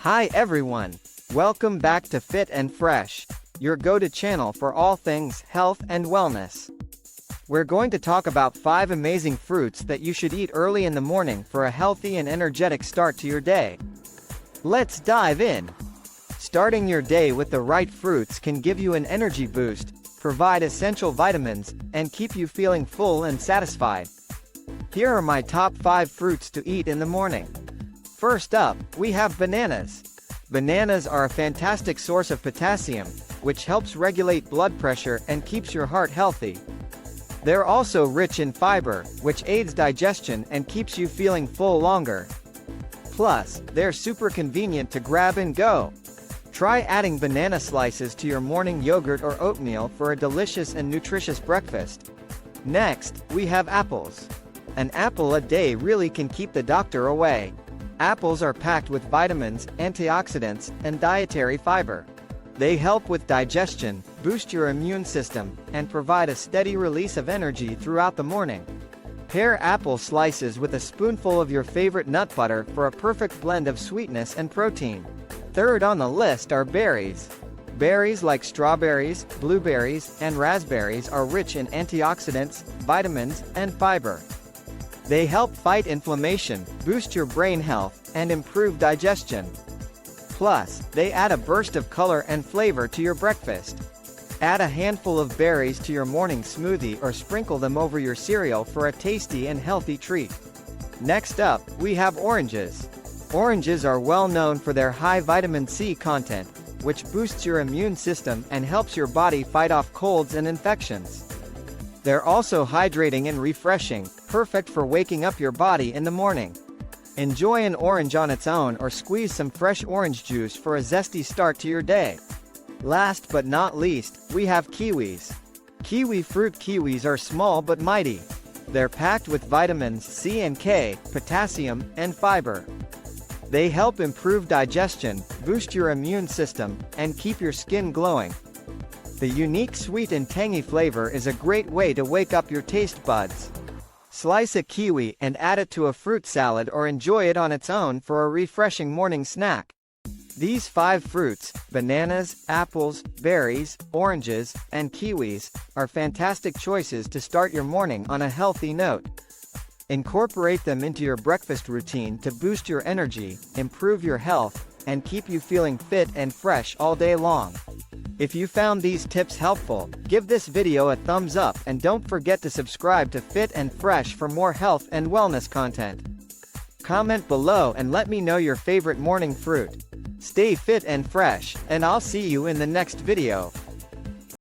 Hi everyone! Welcome back to Fit and Fresh, your go-to channel for all things health and wellness. We're going to talk about 5 amazing fruits that you should eat early in the morning for a healthy and energetic start to your day. Let's dive in! Starting your day with the right fruits can give you an energy boost, provide essential vitamins, and keep you feeling full and satisfied. Here are my top 5 fruits to eat in the morning. First up, we have bananas. Bananas are a fantastic source of potassium, which helps regulate blood pressure and keeps your heart healthy. They're also rich in fiber, which aids digestion and keeps you feeling full longer. Plus, they're super convenient to grab and go. Try adding banana slices to your morning yogurt or oatmeal for a delicious and nutritious breakfast. Next, we have apples. An apple a day really can keep the doctor away. Apples are packed with vitamins, antioxidants, and dietary fiber. They help with digestion, boost your immune system, and provide a steady release of energy throughout the morning. Pair apple slices with a spoonful of your favorite nut butter for a perfect blend of sweetness and protein. Third on the list are berries. Berries like strawberries, blueberries, and raspberries are rich in antioxidants, vitamins, and fiber. They help fight inflammation, boost your brain health, and improve digestion. Plus, they add a burst of color and flavor to your breakfast. Add a handful of berries to your morning smoothie or sprinkle them over your cereal for a tasty and healthy treat. Next up, we have oranges. Oranges are well known for their high vitamin C content, which boosts your immune system and helps your body fight off colds and infections. They're also hydrating and refreshing, perfect for waking up your body in the morning. Enjoy an orange on its own or squeeze some fresh orange juice for a zesty start to your day. Last but not least, we have kiwis. Kiwi fruit kiwis are small but mighty. They're packed with vitamins C and K, potassium, and fiber. They help improve digestion, boost your immune system, and keep your skin glowing. The unique sweet and tangy flavor is a great way to wake up your taste buds. Slice a kiwi and add it to a fruit salad or enjoy it on its own for a refreshing morning snack. These 5 fruits, bananas, apples, berries, oranges, and kiwis, are fantastic choices to start your morning on a healthy note. Incorporate them into your breakfast routine to boost your energy, improve your health, and keep you feeling fit and fresh all day long. If you found these tips helpful, give this video a thumbs up and don't forget to subscribe to Fit and Fresh for more health and wellness content. Comment below and let me know your favorite morning fruit. Stay fit and fresh, and I'll see you in the next video.